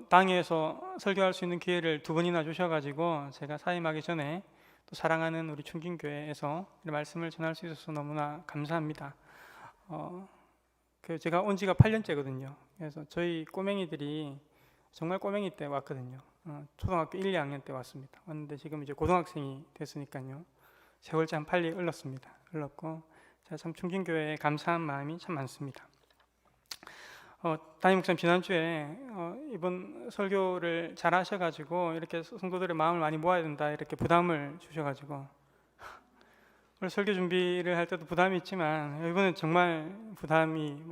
당에서 설교할 수 있는 기회를 2번이나 주셔가지고 제가 사임하기 전에 또 사랑하는 우리 충진교회에서 이 말씀을 전할 수 있어서 너무나 감사합니다. 제가 온 지가 8년째거든요. 그래서 저희 꼬맹이들이 정말 꼬맹이 때 왔거든요. 초등학교 1, 2학년 때 왔습니다. 왔는데 지금 이제 고등학생이 됐으니까요. 세월 참 빨리 흘렀고 제가 참 충진교회에 감사한 마음이 참 많습니다. 담임 목사님 지난주에 이번 설교를 잘 하셔가지고 이렇게 성도들의 마음을 많이 모아야 된다 이렇게 부담을 주셔가지고 오늘 설교 준비를 할 때도 부담이 있지만 이번엔 정말 부담이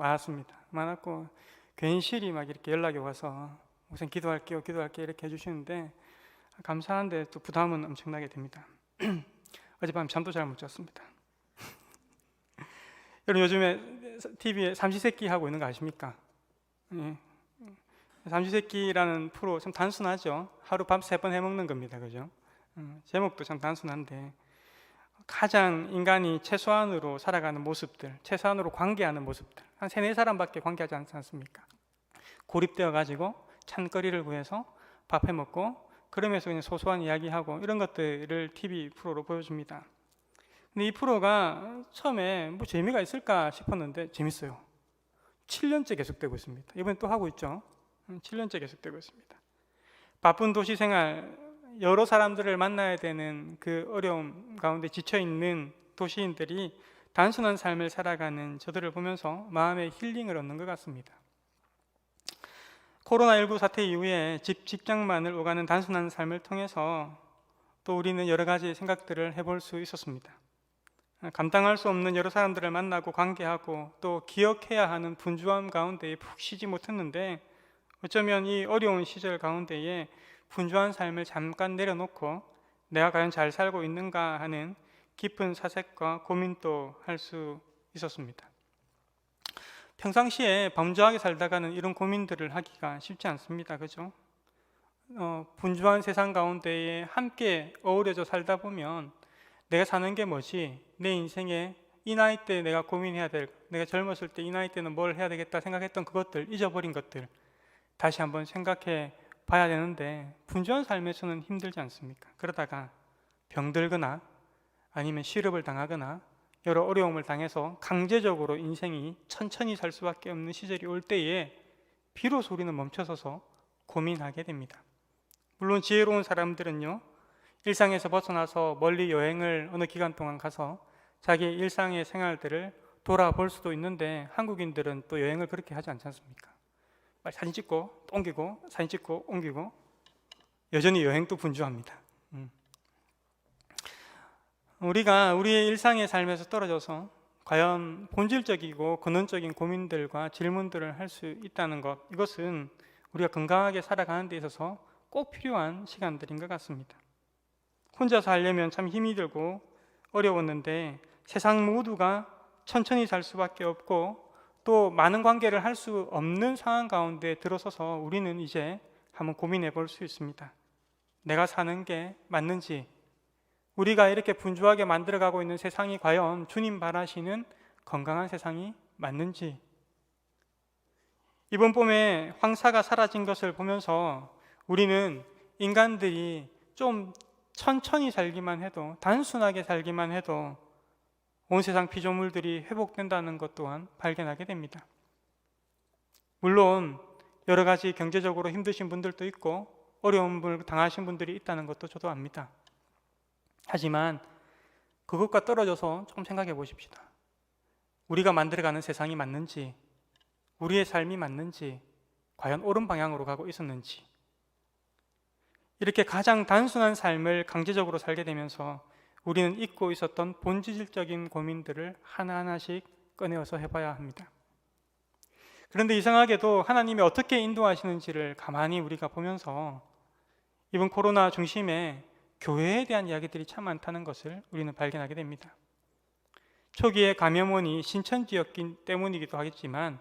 많았고 괜시리 막 이렇게 연락이 와서 목사님 기도할게요 이렇게 해주시는데 감사한데 또 부담은 엄청나게 됩니다. 어젯밤 잠도 잘 못 잤습니다. 여러분 요즘에 TV에 삼시세끼 하고 있는 거 아십니까? 예. 삼시세끼라는 프로 참 단순하죠. 하루 밥 3번 해먹는 겁니다. 그죠? 제목도 참 단순한데 가장 인간이 최소한으로 살아가는 모습들, 최소한으로 관계하는 모습들 한 3, 4사람밖에 관계하지 않지 않습니까? 고립되어 가지고 찬거리를 구해서 밥 해먹고 그러면서 그냥 소소한 이야기하고 이런 것들을 TV 프로로 보여줍니다. 근데 이 프로가 처음에 뭐 재미가 있을까 싶었는데 재밌어요. 7년째 계속되고 있습니다. 이번에 또 하고 있죠. 7년째 계속되고 있습니다. 바쁜 도시 생활, 여러 사람들을 만나야 되는 그 어려움 가운데 지쳐있는 도시인들이 단순한 삶을 살아가는 저들을 보면서 마음의 힐링을 얻는 것 같습니다. 코로나19 사태 이후에 직장만을 오가는 단순한 삶을 통해서 또 우리는 여러 가지 생각들을 해볼 수 있었습니다. 감당할 수 없는 여러 사람들을 만나고 관계하고 또 기억해야 하는 분주함 가운데에 푹 쉬지 못했는데 어쩌면 이 어려운 시절 가운데에 분주한 삶을 잠깐 내려놓고 내가 과연 잘 살고 있는가 하는 깊은 사색과 고민도 할 수 있었습니다. 평상시에 범주하게 살다가는 이런 고민들을 하기가 쉽지 않습니다. 그죠? 분주한 세상 가운데에 함께 어우러져 살다 보면 내가 사는 게 뭐지? 내 인생에 이 나이 때 내가 고민해야 될, 내가 젊었을 때 이 나이 때는 뭘 해야 되겠다 생각했던 그것들, 잊어버린 것들 다시 한번 생각해 봐야 되는데 분주한 삶에서는 힘들지 않습니까? 그러다가 병들거나 아니면 실업을 당하거나 여러 어려움을 당해서 강제적으로 인생이 천천히 살 수밖에 없는 시절이 올 때에 비로소 우리는 멈춰서서 고민하게 됩니다. 물론 지혜로운 사람들은요, 일상에서 벗어나서 멀리 여행을 어느 기간 동안 가서 자기의 일상의 생활들을 돌아볼 수도 있는데 한국인들은 또 여행을 그렇게 하지 않지 않습니까? 사진 찍고 또 옮기고 사진 찍고 옮기고 여전히 여행도 분주합니다. 우리가 우리의 일상의 삶에서 떨어져서 과연 본질적이고 근원적인 고민들과 질문들을 할 수 있다는 것, 이것은 우리가 건강하게 살아가는 데 있어서 꼭 필요한 시간들인 것 같습니다. 혼자서 하려면 참 힘이 들고 어려웠는데 세상 모두가 천천히 살 수밖에 없고 또 많은 관계를 할 수 없는 상황 가운데 들어서서 우리는 이제 한번 고민해 볼 수 있습니다. 내가 사는 게 맞는지, 우리가 이렇게 분주하게 만들어가고 있는 세상이 과연 주님 바라시는 건강한 세상이 맞는지. 이번 봄에 황사가 사라진 것을 보면서 우리는 인간들이 좀 천천히 살기만 해도, 단순하게 살기만 해도 온 세상 피조물들이 회복된다는 것 또한 발견하게 됩니다. 물론 여러 가지 경제적으로 힘드신 분들도 있고 어려움을 당하신 분들이 있다는 것도 저도 압니다. 하지만 그것과 떨어져서 조금 생각해 보십시다. 우리가 만들어가는 세상이 맞는지, 우리의 삶이 맞는지, 과연 옳은 방향으로 가고 있었는지. 이렇게 가장 단순한 삶을 강제적으로 살게 되면서 우리는 잊고 있었던 본질적인 고민들을 하나하나씩 꺼내어서 해봐야 합니다. 그런데 이상하게도 하나님이 어떻게 인도하시는지를 가만히 우리가 보면서 이번 코로나 중심에 교회에 대한 이야기들이 참 많다는 것을 우리는 발견하게 됩니다. 초기에 감염원이 신천지였기 때문이기도 하겠지만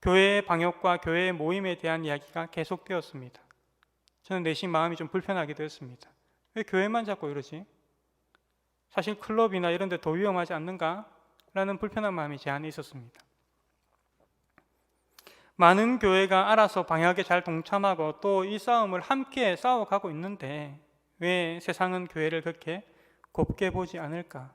교회의 방역과 교회의 모임에 대한 이야기가 계속되었습니다. 저는 내심 마음이 좀 불편하기도 했습니다. 왜 교회만 자꾸 이러지? 사실 클럽이나 이런 데 더 위험하지 않는가? 라는 불편한 마음이 제 안에 있었습니다. 많은 교회가 알아서 방역에 잘 동참하고 또 이 싸움을 함께 싸워가고 있는데 왜 세상은 교회를 그렇게 곱게 보지 않을까?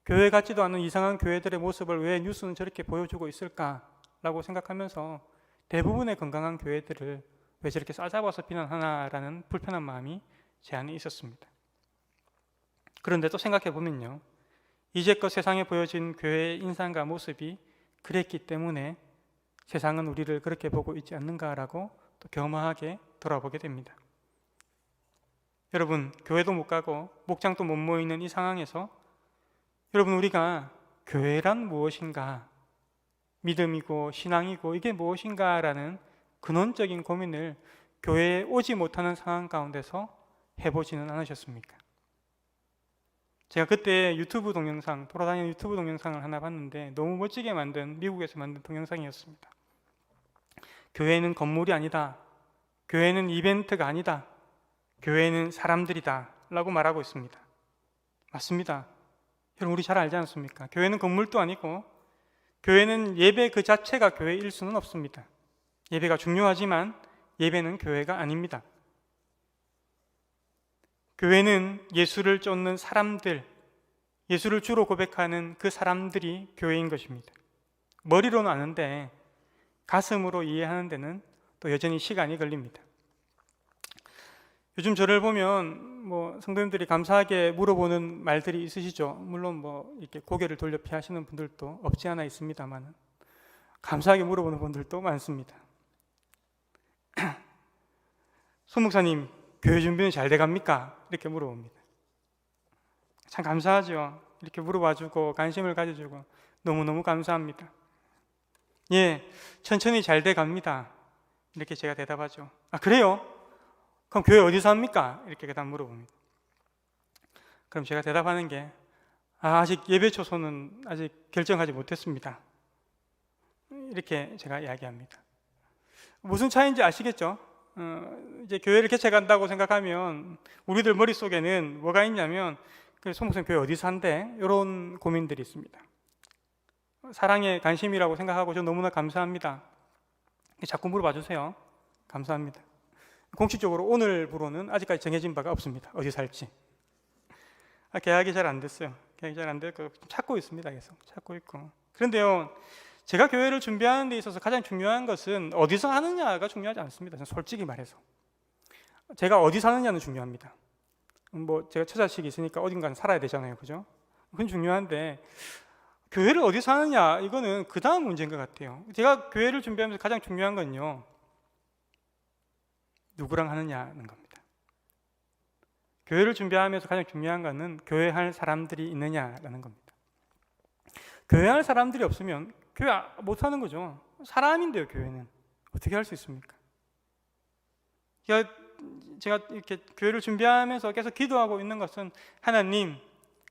교회 같지도 않은 이상한 교회들의 모습을 왜 뉴스는 저렇게 보여주고 있을까라고 생각하면서 대부분의 건강한 교회들을 왜 저렇게 싸잡아서 비난하나라는 불편한 마음이 제 안에 있었습니다. 그런데 또 생각해 보면요, 이제껏 세상에 보여진 교회의 인상과 모습이 그랬기 때문에 세상은 우리를 그렇게 보고 있지 않는가라고 또 겸허하게 돌아보게 됩니다. 여러분, 교회도 못 가고 목장도 못 모이는 이 상황에서 여러분, 우리가 교회란 무엇인가, 믿음이고 신앙이고 이게 무엇인가라는 근원적인 고민을 교회에 오지 못하는 상황 가운데서 해보지는 않으셨습니까? 제가 그때 유튜브 동영상, 돌아다니는 유튜브 동영상을 하나 봤는데 너무 멋지게 만든, 미국에서 만든 동영상이었습니다. 교회는 건물이 아니다, 교회는 이벤트가 아니다, 교회는 사람들이다 라고 말하고 있습니다. 맞습니다. 여러분, 우리 잘 알지 않습니까? 교회는 건물도 아니고 교회는 예배 그 자체가 교회일 수는 없습니다. 예배가 중요하지만 예배는 교회가 아닙니다. 교회는 예수를 쫓는 사람들, 예수를 주로 고백하는 그 사람들이 교회인 것입니다. 머리로는 아는데 가슴으로 이해하는 데는 또 여전히 시간이 걸립니다. 요즘 저를 보면 성도님들이 감사하게 물어보는 말들이 있으시죠. 물론 이렇게 고개를 돌려 피하시는 분들도 없지 않아 있습니다만 감사하게 물어보는 분들도 많습니다. 소 목사님, 교회 준비는 잘 돼갑니까? 이렇게 물어봅니다. 참 감사하죠. 이렇게 물어봐주고 관심을 가져주고 너무너무 감사합니다. 예, 천천히 잘 돼갑니다. 이렇게 제가 대답하죠. 아, 그래요? 그럼 교회 어디서 합니까? 이렇게 대답 물어봅니다. 그럼 제가 대답하는 게 아직 예배 초소는 아직 결정하지 못했습니다. 이렇게 제가 이야기합니다. 무슨 차이인지 아시겠죠? 이제 교회를 개척한다고 생각하면 우리들 머릿속에는 뭐가 있냐면 소 목사님 교회 어디서 한대? 이런 고민들이 있습니다. 사랑에 관심이라고 생각하고 저 너무나 감사합니다. 자꾸 물어봐 주세요. 감사합니다. 공식적으로 오늘부로는 아직까지 정해진 바가 없습니다. 어디 살지. 계약이 잘 안 됐어요. 계약이 잘 안 됐고 찾고 있습니다. 계속 찾고 있고. 그런데요, 제가 교회를 준비하는 데 있어서 가장 중요한 것은 어디서 하느냐가 중요하지 않습니다. 솔직히 말해서 제가 어디서 하느냐는 중요합니다. 제가 처자식이 있으니까 어딘가는 살아야 되잖아요, 그죠? 그건 중요한데 교회를 어디서 하느냐, 이거는 그 다음 문제인 것 같아요. 제가 교회를 준비하면서 가장 중요한 건요, 누구랑 하느냐는 겁니다. 교회를 준비하면서 가장 중요한 것은 교회할 사람들이 있느냐라는 겁니다. 교회할 사람들이 없으면 교회 못 하는 거죠. 사람인데요, 교회는 어떻게 할 수 있습니까? 제가 이렇게 교회를 준비하면서 계속 기도하고 있는 것은 하나님,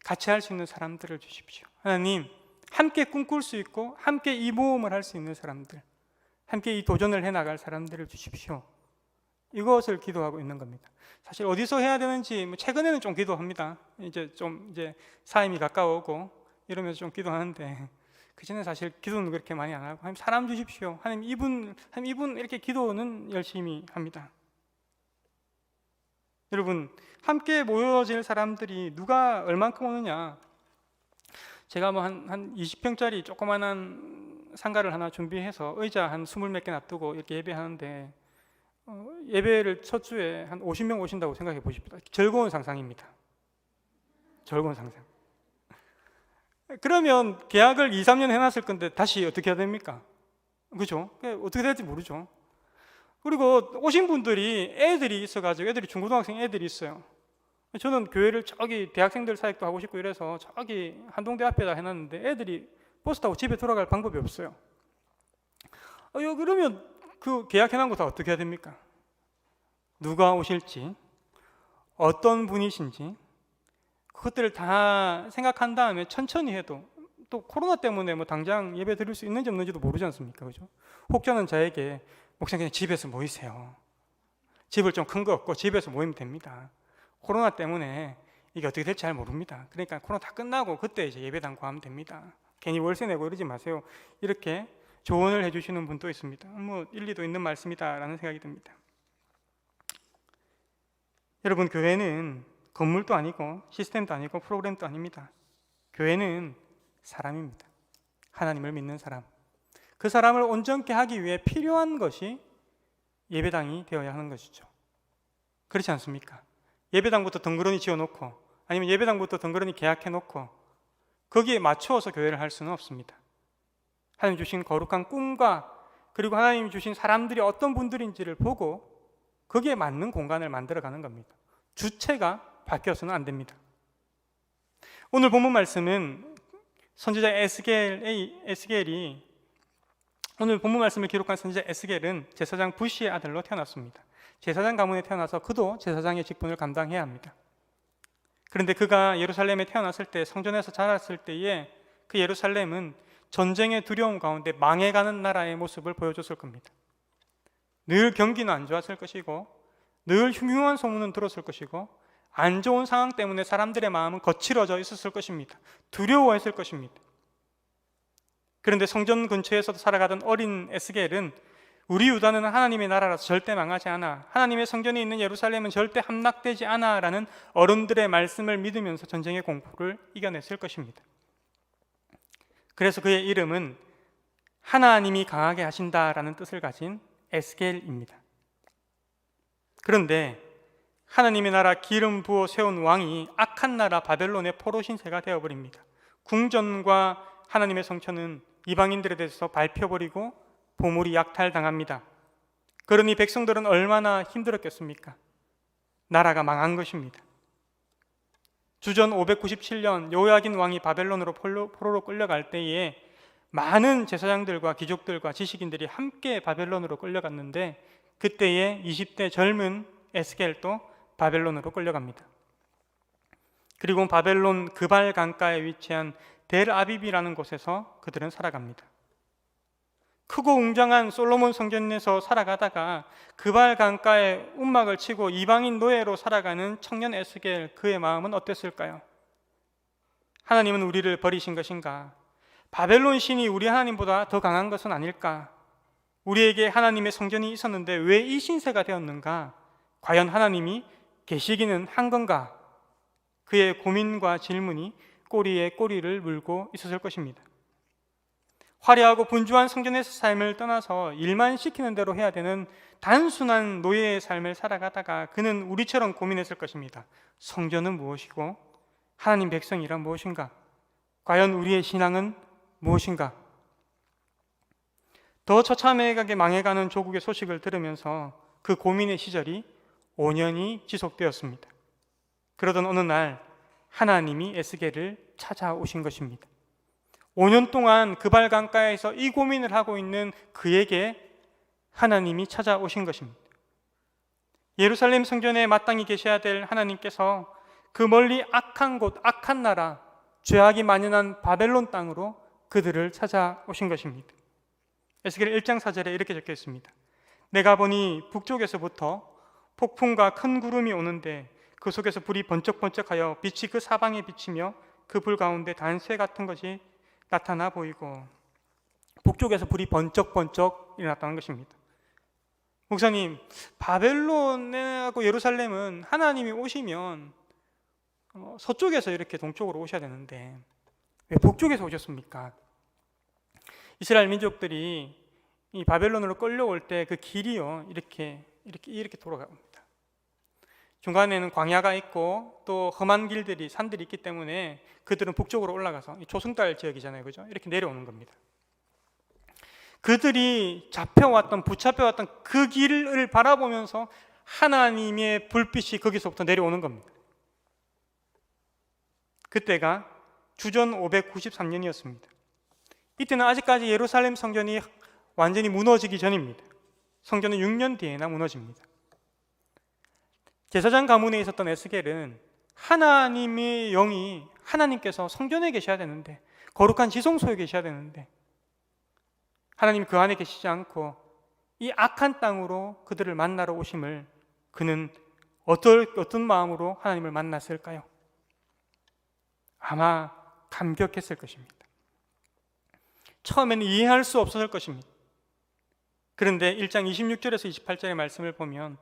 같이 할 수 있는 사람들을 주십시오. 하나님, 함께 꿈꿀 수 있고 함께 이 모험을 할 수 있는 사람들, 함께 이 도전을 해나갈 사람들을 주십시오. 이것을 기도하고 있는 겁니다. 사실 어디서 해야 되는지 최근에는 좀 기도합니다. 이제 사임이 가까워오고 이러면서 좀 기도하는데 그전에 사실 기도는 그렇게 많이 안 하고 하나님 사람 주십시오. 하나님 이분 이렇게 기도는 열심히 합니다. 여러분, 함께 모여질 사람들이 누가 얼만큼 오느냐? 제가 한 20평짜리 조그만한 상가를 하나 준비해서 의자 한 20몇 개 놔두고 이렇게 예배하는데 예배를 첫 주에 한 50명 오신다고 생각해 보십시오. 즐거운 상상입니다. 즐거운 상상. 그러면 계약을 2, 3년 해놨을 건데 다시 어떻게 해야 됩니까? 그죠? 어떻게 될지 모르죠. 그리고 오신 분들이 애들이 있어가지고 애들이 중고등학생 애들이 있어요. 저는 교회를 저기 대학생들 사역도 하고 싶고 이래서 저기 한동대 앞에다 해놨는데 애들이 버스 타고 집에 돌아갈 방법이 없어요. 그러면 그 계약해놓은 거 다 어떻게 해야 됩니까? 누가 오실지, 어떤 분이신지 그것들을 다 생각한 다음에 천천히 해도, 또 코로나 때문에 당장 예배 드릴 수 있는지 없는지도 모르지 않습니까? 그죠? 혹자는 저에게 목사님 그냥 집에서 모이세요. 집을 좀 큰 거 없고 집에서 모이면 됩니다. 코로나 때문에 이게 어떻게 될지 잘 모릅니다. 그러니까 코로나 다 끝나고 그때 이제 예배당 구하면 됩니다. 괜히 월세 내고 이러지 마세요. 이렇게 조언을 해주시는 분도 있습니다. 일리도 있는 말씀이다라는 생각이 듭니다. 여러분, 교회는 건물도 아니고 시스템도 아니고 프로그램도 아닙니다. 교회는 사람입니다. 하나님을 믿는 사람. 그 사람을 온전케 하기 위해 필요한 것이 예배당이 되어야 하는 것이죠. 그렇지 않습니까? 예배당부터 덩그러니 지어놓고 아니면 예배당부터 덩그러니 계약해놓고 거기에 맞추어서 교회를 할 수는 없습니다. 하나님 주신 거룩한 꿈과 그리고 하나님 주신 사람들이 어떤 분들인지를 보고 거기에 맞는 공간을 만들어가는 겁니다. 주체가 바뀌어서는 안 됩니다. 오늘 본문 말씀은 선지자 에스겔이 오늘 본문 말씀을 기록한 선지자 에스겔은 제사장 부시의 아들로 태어났습니다. 제사장 가문에 태어나서 그도 제사장의 직분을 감당해야 합니다. 그런데 그가 예루살렘에 태어났을 때, 성전에서 자랐을 때에 그 예루살렘은 전쟁의 두려움 가운데 망해가는 나라의 모습을 보여줬을 겁니다. 늘 경기는 안 좋았을 것이고 늘 흉흉한 소문은 들었을 것이고 안 좋은 상황 때문에 사람들의 마음은 거칠어져 있었을 것입니다. 두려워했을 것입니다. 그런데 성전 근처에서도 살아가던 어린 에스겔은 우리 유다는 하나님의 나라라서 절대 망하지 않아, 하나님의 성전이 있는 예루살렘은 절대 함락되지 않아 라는 어른들의 말씀을 믿으면서 전쟁의 공포를 이겨냈을 것입니다. 그래서 그의 이름은 하나님이 강하게 하신다라는 뜻을 가진 에스겔입니다. 그런데 하나님의 나라 기름 부어 세운 왕이 악한 나라 바벨론의 포로 신세가 되어버립니다. 궁전과 하나님의 성전은 이방인들에 대해서 밟혀버리고 보물이 약탈당합니다. 그러니 백성들은 얼마나 힘들었겠습니까? 나라가 망한 것입니다. 주전 597년 여호야긴 왕이 바벨론으로 포로로 끌려갈 때에 많은 제사장들과 귀족들과 지식인들이 함께 바벨론으로 끌려갔는데 그때에 20대 젊은 에스겔도 바벨론으로 끌려갑니다. 그리고 바벨론 그발 강가에 위치한 델 아비비라는 곳에서 그들은 살아갑니다. 크고 웅장한 솔로몬 성전에서 살아가다가 그발 강가에 움막을 치고 이방인 노예로 살아가는 청년 에스겔, 그의 마음은 어땠을까요? 하나님은 우리를 버리신 것인가? 바벨론 신이 우리 하나님보다 더 강한 것은 아닐까? 우리에게 하나님의 성전이 있었는데 왜 이 신세가 되었는가? 과연 하나님이 계시기는 한 건가? 그의 고민과 질문이 꼬리에 꼬리를 물고 있었을 것입니다. 화려하고 분주한 성전의 삶을 떠나서 일만 시키는 대로 해야 되는 단순한 노예의 삶을 살아가다가 그는 우리처럼 고민했을 것입니다. 성전은 무엇이고 하나님 백성이란 무엇인가? 과연 우리의 신앙은 무엇인가? 더 처참하게 망해가는 조국의 소식을 들으면서 그 고민의 시절이 5년이 지속되었습니다. 그러던 어느 날 하나님이 에스겔을 찾아오신 것입니다. 5년 동안 그발 강가에서 이 고민을 하고 있는 그에게 하나님이 찾아오신 것입니다. 예루살렘 성전에 마땅히 계셔야 될 하나님께서 그 멀리 악한 곳, 악한 나라, 죄악이 만연한 바벨론 땅으로 그들을 찾아오신 것입니다. 에스겔 1장 4절에 이렇게 적혀 있습니다. 내가 보니 북쪽에서부터 폭풍과 큰 구름이 오는데 그 속에서 불이 번쩍번쩍하여 빛이 그 사방에 비치며 그 불 가운데 단쇠 같은 것이 나타나 보이고, 북쪽에서 불이 번쩍번쩍 일어났다는 것입니다. 목사님, 바벨론하고 예루살렘은 하나님이 오시면 서쪽에서 이렇게 동쪽으로 오셔야 되는데 왜 북쪽에서 오셨습니까? 이스라엘 민족들이 이 바벨론으로 끌려올 때 그 길이요 이렇게 돌아갑니다. 중간에는 광야가 있고 또 험한 길들이, 산들이 있기 때문에 그들은 북쪽으로 올라가서 조승달 지역이잖아요, 그죠? 이렇게 내려오는 겁니다. 그들이 붙잡혀왔던 그 길을 바라보면서 하나님의 불빛이 거기서부터 내려오는 겁니다. 그때가 주전 593년이었습니다. 이때는 아직까지 예루살렘 성전이 완전히 무너지기 전입니다. 성전은 6년 뒤에나 무너집니다. 제사장 가문에 있었던 에스겔은 하나님의 영이, 하나님께서 성전에 계셔야 되는데, 거룩한 지성소에 계셔야 되는데 하나님 그 안에 계시지 않고 이 악한 땅으로 그들을 만나러 오심을 그는 어떤 마음으로 하나님을 만났을까요? 아마 감격했을 것입니다. 처음에는 이해할 수 없었을 것입니다. 그런데 1장 26절에서 28절의 말씀을 보면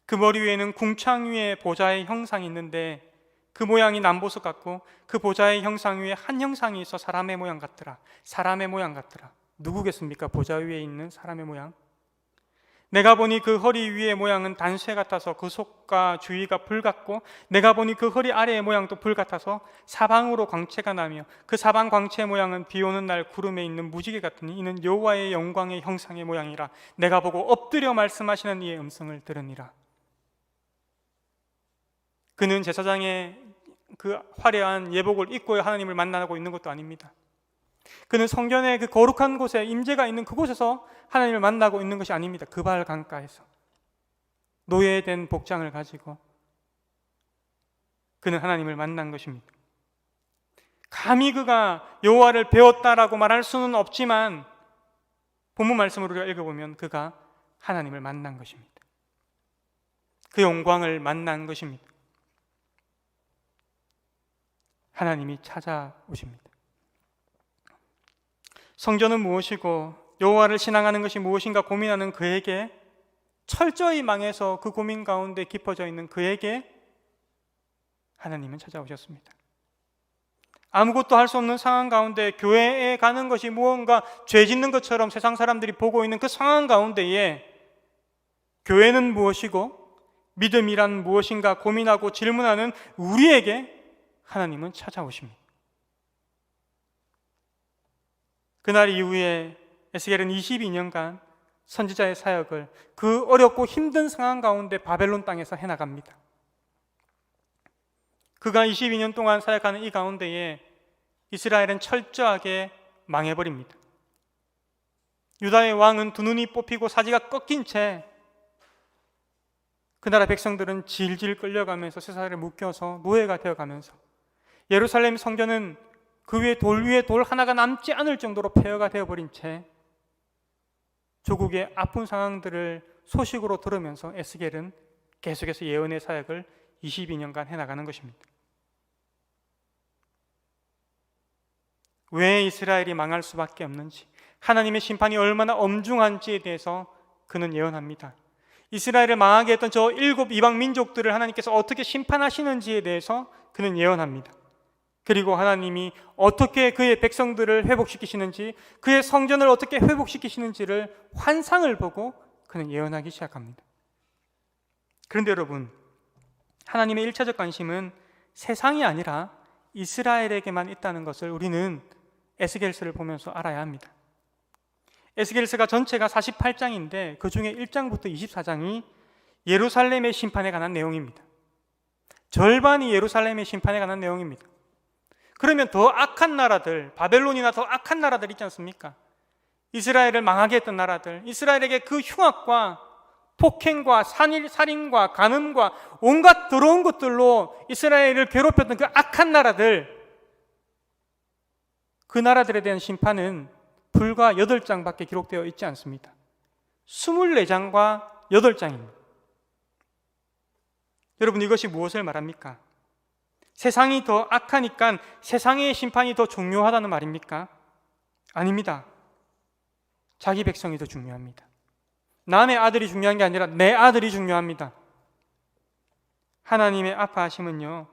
그 머리 위에는 궁창 위에 보좌의 형상이 있는데 그 모양이 남보석 같고 그 보좌의 형상 위에 한 형상이 있어 사람의 모양 같더라. 사람의 모양 같더라. 누구겠습니까? 보좌 위에 있는 사람의 모양. 내가 보니 그 허리 위의 모양은 단쇠 같아서 그 속과 주위가 불 같고 내가 보니 그 허리 아래의 모양도 불 같아서 사방으로 광채가 나며 그 사방 광채의 모양은 비 오는 날 구름에 있는 무지개 같으니 이는 여호와의 영광의 형상의 모양이라. 내가 보고 엎드려 말씀하시는 이의 음성을 들으니라. 그는 제사장의 그 화려한 예복을 입고 하나님을 만나고 있는 것도 아닙니다. 그는 성전의 그 거룩한 곳에 임재가 있는 그곳에서 하나님을 만나고 있는 것이 아닙니다. 그발 강가에서 노예된 복장을 가지고 그는 하나님을 만난 것입니다. 감히 그가 여호와를 배웠다라고 말할 수는 없지만 본문 말씀을 우리가 읽어보면 그가 하나님을 만난 것입니다. 그 영광을 만난 것입니다. 하나님이 찾아오십니다. 성전은 무엇이고 여호와를 신앙하는 것이 무엇인가 고민하는 그에게, 철저히 망해서 그 고민 가운데 깊어져 있는 그에게 하나님은 찾아오셨습니다. 아무것도 할 수 없는 상황 가운데 교회에 가는 것이 무언가 죄 짓는 것처럼 세상 사람들이 보고 있는 그 상황 가운데에 교회는 무엇이고 믿음이란 무엇인가 고민하고 질문하는 우리에게 하나님은 찾아오십니다. 그날 이후에 에스겔은 22년간 선지자의 사역을 그 어렵고 힘든 상황 가운데 바벨론 땅에서 해나갑니다. 그가 22년 동안 사역하는 이 가운데에 이스라엘은 철저하게 망해버립니다. 유다의 왕은 두 눈이 뽑히고 사지가 꺾인 채 그 나라 백성들은 질질 끌려가면서 쇠사슬에 묶여서 노예가 되어가면서 예루살렘 성전은 그 위에 돌 하나가 남지 않을 정도로 폐허가 되어버린 채 조국의 아픈 상황들을 소식으로 들으면서 에스겔은 계속해서 예언의 사역을 22년간 해나가는 것입니다. 왜 이스라엘이 망할 수밖에 없는지, 하나님의 심판이 얼마나 엄중한지에 대해서 그는 예언합니다. 이스라엘을 망하게 했던 저 7 이방 민족들을 하나님께서 어떻게 심판하시는지에 대해서 그는 예언합니다. 그리고 하나님이 어떻게 그의 백성들을 회복시키시는지, 그의 성전을 어떻게 회복시키시는지를 환상을 보고 그는 예언하기 시작합니다. 그런데 여러분, 하나님의 1차적 관심은 세상이 아니라 이스라엘에게만 있다는 것을 우리는 에스겔서를 보면서 알아야 합니다. 에스겔서가 전체가 48장인데 그 중에 1장부터 24장이 예루살렘의 심판에 관한 내용입니다. 절반이 예루살렘의 심판에 관한 내용입니다. 그러면 더 악한 나라들, 바벨론이나 더 악한 나라들 있지 않습니까? 이스라엘을 망하게 했던 나라들, 이스라엘에게 그 흉악과 폭행과 살인과 간음과 온갖 더러운 것들로 이스라엘을 괴롭혔던 그 악한 나라들, 그 나라들에 대한 심판은 불과 8장밖에 기록되어 있지 않습니다. 24장과 8장입니다. 여러분, 이것이 무엇을 말합니까? 세상이 더 악하니까 세상의 심판이 더 중요하다는 말입니까? 아닙니다. 자기 백성이 더 중요합니다. 남의 아들이 중요한 게 아니라 내 아들이 중요합니다. 하나님의 아파하심은요,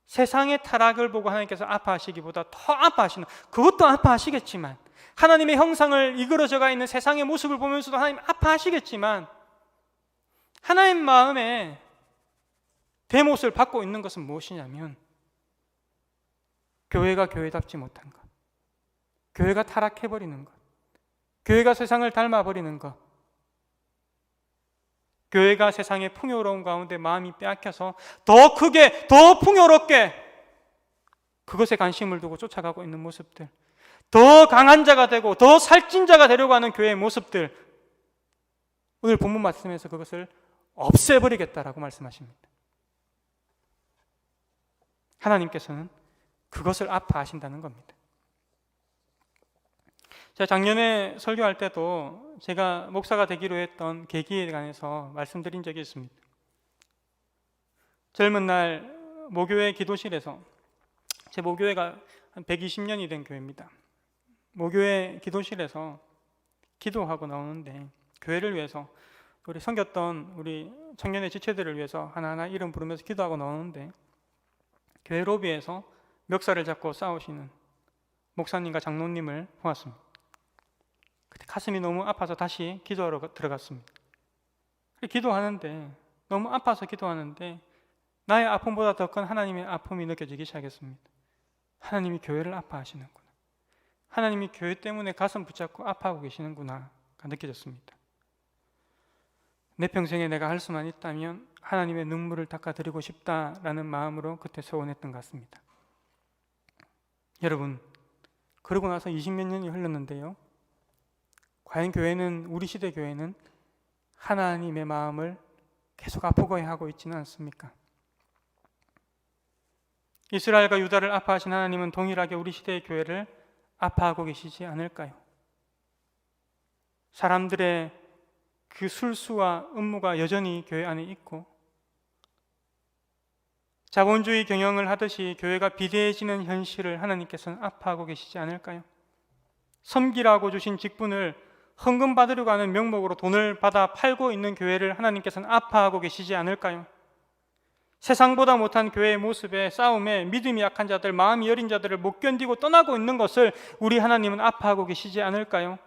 세상의 타락을 보고 하나님께서 아파하시기보다 더 아파하시는, 그것도 아파하시겠지만, 하나님의 형상을 이그러져가 있는 세상의 모습을 보면서도 하나님 아파하시겠지만, 하나님 마음에 대못을 받고 있는 것은 무엇이냐면 교회가 교회답지 못한 것, 교회가 타락해버리는 것, 교회가 세상을 닮아버리는 것, 교회가 세상의 풍요로운 가운데 마음이 빼앗겨서 더 크게, 더 풍요롭게 그것에 관심을 두고 쫓아가고 있는 모습들, 더 강한 자가 되고 더 살찐 자가 되려고 하는 교회의 모습들, 오늘 본문 말씀에서 그것을 없애버리겠다라고 말씀하십니다. 하나님께서는 그것을 아파하신다는 겁니다. 제가 작년에 설교할 때도 제가 목사가 되기로 했던 계기에 관해서 말씀드린 적이 있습니다. 젊은 날 모교회 기도실에서, 제 모교회가 한 120년이 된 교회입니다. 모교회 기도실에서 기도하고 나오는데 교회를 위해서 우리 섬겼던 우리 청년의 지체들을 위해서 하나하나 이름 부르면서 기도하고 나오는데 교회 로비에서 멱살을 잡고 싸우시는 목사님과 장로님을 보았습니다. 그때 가슴이 너무 아파서 다시 기도하러 들어갔습니다. 기도하는데 너무 아파서 기도하는데 나의 아픔보다 더 큰 하나님의 아픔이 느껴지기 시작했습니다. 하나님이 교회를 아파하시는구나. 하나님이 교회 때문에 가슴 붙잡고 아파하고 계시는구나가 느껴졌습니다. 내 평생에 내가 할 수만 있다면 하나님의 눈물을 닦아드리고 싶다라는 마음으로 그때 소원했던 것 같습니다. 여러분, 그러고 나서 20몇 년이 흘렀는데요, 과연 교회는, 우리 시대 교회는 하나님의 마음을 계속 아프게 하고 있지는 않습니까? 이스라엘과 유다를 아파하신 하나님은 동일하게 우리 시대의 교회를 아파하고 계시지 않을까요? 사람들의 그 술수와 음모가 여전히 교회 안에 있고, 자본주의 경영을 하듯이 교회가 비대해지는 현실을 하나님께서는 아파하고 계시지 않을까요? 섬기라고 주신 직분을 헌금 받으려고 하는 명목으로 돈을 받아 팔고 있는 교회를 하나님께서는 아파하고 계시지 않을까요? 세상보다 못한 교회의 모습에, 싸움에 믿음이 약한 자들, 마음이 여린 자들을 못 견디고 떠나고 있는 것을 우리 하나님은 아파하고 계시지 않을까요?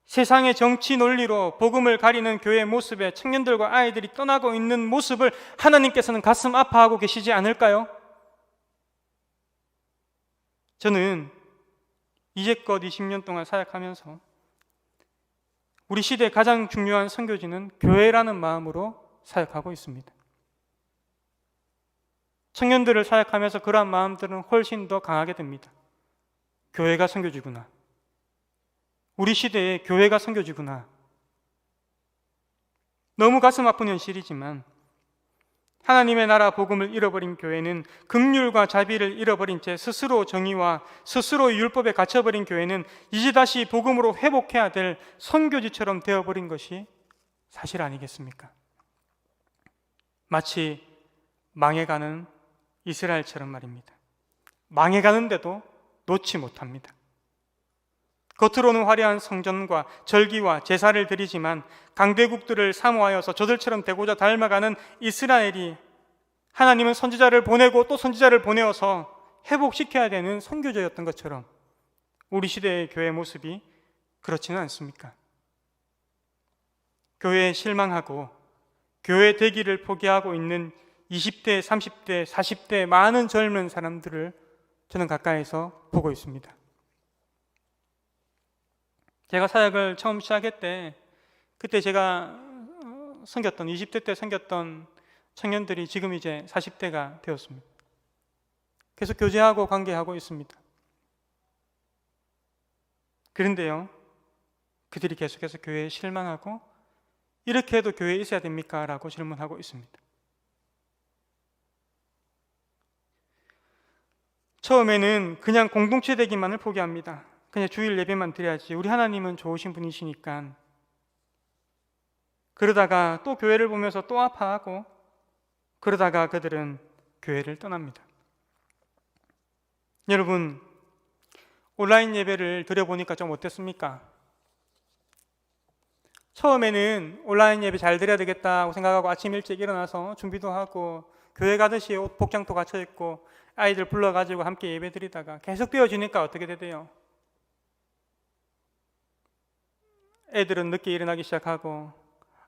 세상의 정치 논리로 복음을 가리는 교회의 모습에 청년들과 아이들이 떠나고 있는 모습을 하나님께서는 가슴 아파하고 계시지 않을까요? 저는 이제껏 20년 동안 사역하면서 우리 시대의 가장 중요한 선교지는 교회라는 마음으로 사역하고 있습니다. 청년들을 사역하면서 그러한 마음들은 훨씬 더 강하게 됩니다. 교회가 선교지구나. 우리 시대에 교회가 선교지구나. 너무 가슴 아픈 현실이지만 하나님의 나라 복음을 잃어버린 교회는, 긍휼과 자비를 잃어버린 채 스스로 정의와 스스로 율법에 갇혀버린 교회는 이제 다시 복음으로 회복해야 될 선교지처럼 되어버린 것이 사실 아니겠습니까? 마치 망해가는 이스라엘처럼 말입니다. 망해가는데도 놓지 못합니다. 겉으로는 화려한 성전과 절기와 제사를 드리지만 강대국들을 사모하여서 저들처럼 되고자 닮아가는 이스라엘이, 하나님은 선지자를 보내고 또 선지자를 보내어서 회복시켜야 되는 선교제였던 것처럼 우리 시대의 교회 모습이 그렇지는 않습니까? 교회에 실망하고 교회 되기를 포기하고 있는 20대, 30대, 40대 많은 젊은 사람들을 저는 가까이서 보고 있습니다. 제가 사역을 처음 시작할 때, 그때 제가 섬겼던 20대 때 섬겼던 청년들이 지금 이제 40대가 되었습니다. 계속 교제하고 관계하고 있습니다. 그런데요, 그들이 계속해서 교회에 실망하고 이렇게 해도 교회에 있어야 됩니까? 라고 질문하고 있습니다. 처음에는 그냥 공동체 되기만을 포기합니다. 그냥 주일 예배만 드려야지, 우리 하나님은 좋으신 분이시니까. 그러다가 또 교회를 보면서 또 아파하고, 그러다가 그들은 교회를 떠납니다. 여러분, 온라인 예배를 드려보니까 좀 어땠습니까? 처음에는 온라인 예배 잘 드려야 되겠다고 생각하고 아침 일찍 일어나서 준비도 하고 교회 가듯이 옷 복장도 갖춰 입고 아이들 불러가지고 함께 예배 드리다가 계속 되어지니까 어떻게 되대요? 애들은 늦게 일어나기 시작하고,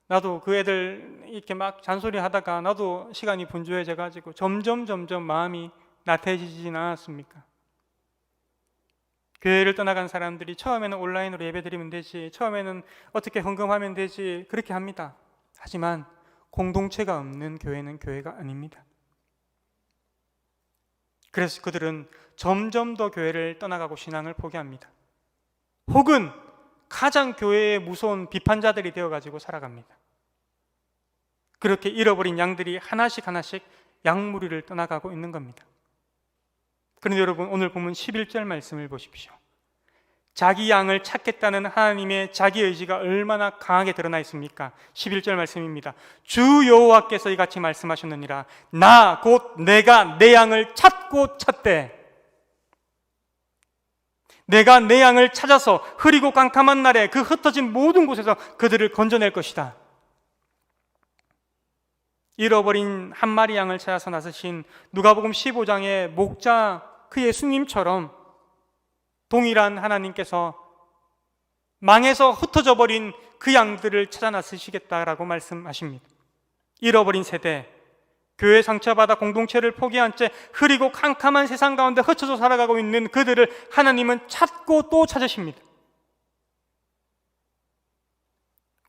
나도 그 애들 이렇게 막 잔소리 하다가 나도 시간이 분주해져 가지고 점점 마음이 나태해지진 않았습니까? 교회를 떠나간 사람들이 처음에는 온라인으로 예배 드리면 되지, 처음에는 어떻게 헌금하면 되지, 그렇게 합니다. 하지만 공동체가 없는 교회는 교회가 아닙니다. 그래서 그들은 점점 더 교회를 떠나가고 신앙을 포기합니다. 혹은 가장 교회의 무서운 비판자들이 되어가지고 살아갑니다. 그렇게 잃어버린 양들이 하나씩 양무리를 떠나가고 있는 겁니다. 그런데 여러분, 오늘 본문 11절 말씀을 보십시오. 자기 양을 찾겠다는 하나님의 자기의지가 얼마나 강하게 드러나 있습니까? 11절 말씀입니다. 주 여호와께서 이같이 말씀하셨느니라. 나 곧 내가 내 양을 찾고 찾되. 내가 내 양을 찾아서 흐리고 깜깜한 날에 그 흩어진 모든 곳에서 그들을 건져낼 것이다. 잃어버린 한 마리 양을 찾아서 나서신 누가복음 15장의 목자 그 예수님처럼 동일한 하나님께서 망해서 흩어져 버린 그 양들을 찾아 나서시겠다라고 말씀하십니다. 잃어버린 세대, 교회 상처받아 공동체를 포기한 채 흐리고 캄캄한 세상 가운데 흩어져 살아가고 있는 그들을 하나님은 찾고 또 찾으십니다.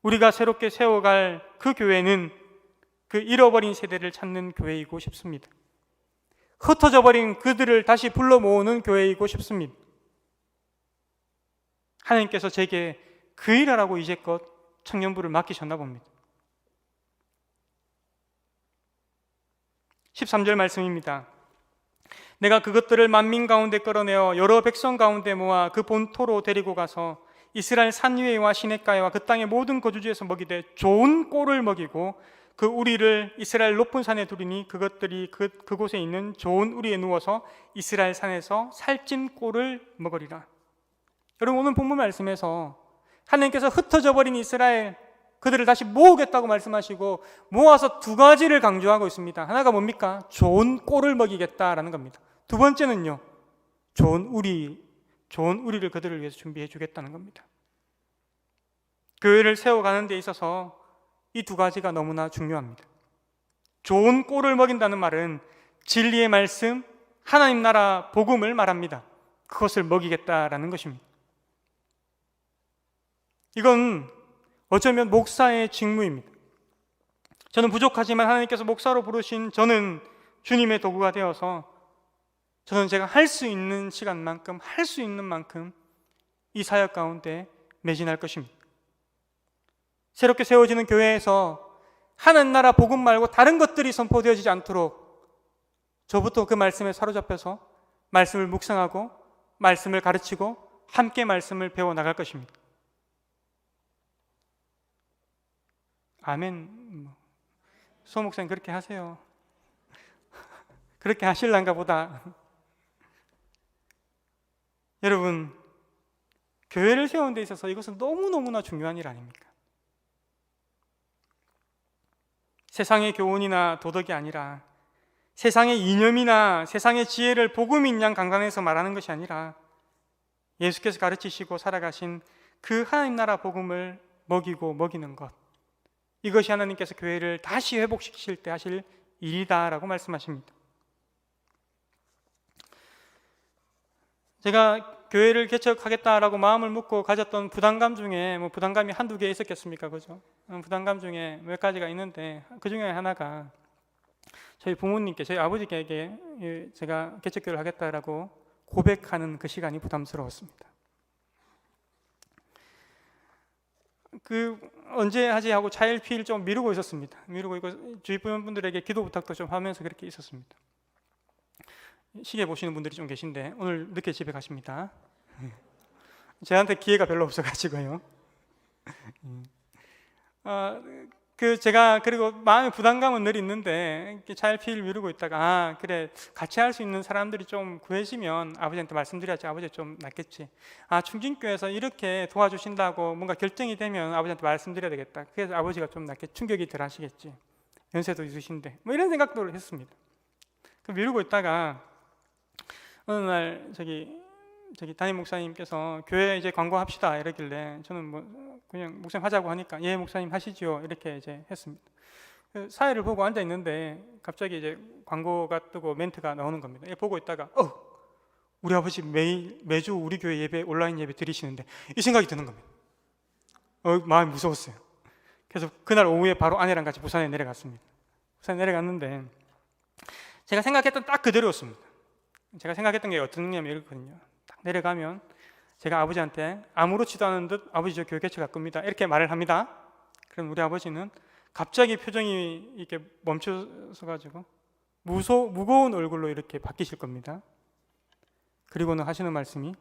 우리가 새롭게 세워갈 그 교회는 그 잃어버린 세대를 찾는 교회이고 싶습니다. 흩어져 버린 그들을 다시 불러 모으는 교회이고 싶습니다. 하나님께서 제게 그 일을 하고 이제껏 청년부를 맡기셨나 봅니다. 13절 말씀입니다. 내가 그것들을 만민 가운데 끌어내어 여러 백성 가운데 모아 그 본토로 데리고 가서 이스라엘 산 위에와 시냇가에와 그 땅의 모든 거주지에서 먹이되 좋은 꼴을 먹이고 그 우리를 이스라엘 높은 산에 두리니 그것들이 그곳에 있는 좋은 우리에 누워서 이스라엘 산에서 살찐 꼴을 먹으리라. 여러분, 오늘 본문 말씀에서 하나님께서 흩어져 버린 이스라엘 그들을 다시 모으겠다고 말씀하시고 모아서 두 가지를 강조하고 있습니다. 하나가 뭡니까? 좋은 꼴을 먹이겠다라는 겁니다. 두 번째는요, 좋은 우리를 그들을 위해서 준비해 주겠다는 겁니다. 교회를 세워가는 데 있어서 이 두 가지가 너무나 중요합니다. 좋은 꼴을 먹인다는 말은 진리의 말씀, 하나님 나라 복음을 말합니다. 그것을 먹이겠다라는 것입니다. 이건 어쩌면 목사의 직무입니다. 저는 부족하지만 하나님께서 목사로 부르신 저는 주님의 도구가 되어서 저는 제가 할 수 있는 시간만큼 할 수 있는 만큼 이 사역 가운데 매진할 것입니다. 새롭게 세워지는 교회에서 하나님 나라 복음 말고 다른 것들이 선포되어지지 않도록 저부터 그 말씀에 사로잡혀서 말씀을 묵상하고 말씀을 가르치고 함께 말씀을 배워나갈 것입니다. 아멘. 소 목사님 그렇게 하세요. 그렇게 하실란가 보다. 여러분, 교회를 세우는 데 있어서 이것은 너무너무나 중요한 일 아닙니까? 세상의 교훈이나 도덕이 아니라 세상의 이념이나 세상의 지혜를 복음인 양 강단에서 말하는 것이 아니라 예수께서 가르치시고 살아가신 그 하나님 나라 복음을 먹이고 먹이는 것, 이것이 하나님께서 교회를 다시 회복시키실 때 하실 일이다라고 말씀하십니다. 제가 교회를 개척하겠다라고 마음을 먹고 가졌던 부담감 중에 부담감이 한두 개 있었겠습니까? 그죠? 부담감 중에 몇 가지가 있는데 그 중에 하나가 저희 부모님께, 저희 아버지께 제가 개척교회를 하겠다라고 고백하는 그 시간이 부담스러웠습니다. 언제 하지 하고 차일피일 좀 미루고 있었습니다. 미루고 있고 주위 분들에게 기도 부탁도 좀 하면서 그렇게 있었습니다. 시계 보시는 분들이 좀 계신데 오늘 늦게 집에 가십니다. 저한테 기회가 별로 없어가지고요. 제가 그리고 마음의 부담감은 늘 있는데 차일피일 미루고 있다가 그래 같이 할 수 있는 사람들이 좀 구해지면 아버지한테 말씀드려야지 아버지 좀 낫겠지. 충진교회에서 이렇게 도와주신다고 뭔가 결정이 되면 아버지한테 말씀드려야 되겠다. 그래서 아버지가 좀 낫게 충격이 덜 하시겠지. 연세도 있으신데 이런 생각들을 했습니다. 미루고 있다가 어느 날 저기 담임 목사님께서 교회 이제 광고합시다 이러길래 저는 그냥 목사님 하자고 하니까 예 목사님 하시죠 이렇게 이제 했습니다. 사회를 보고 앉아 있는데 갑자기 이제 광고가 뜨고 멘트가 나오는 겁니다. 보고 있다가 우리 아버지 매주 우리 교회 예배 온라인 예배 드리시는데 이 생각이 드는 겁니다. 마음이 무서웠어요. 그래서 그날 오후에 바로 아내랑 같이 부산에 내려갔습니다. 부산에 내려갔는데 제가 생각했던 딱 그대로였습니다. 제가 생각했던 게 어떤 냐면 이렇거든요. 딱 내려가면 제가 아버지한테 아무렇지도 않은 듯 아버지 저 교회 개척할 겁니다 이렇게 말을 합니다. 그럼 우리 아버지는 갑자기 표정이 이렇게 멈춰서 가지고 무거운 얼굴로 이렇게 바뀌실 겁니다. 그리고는 하시는 말씀이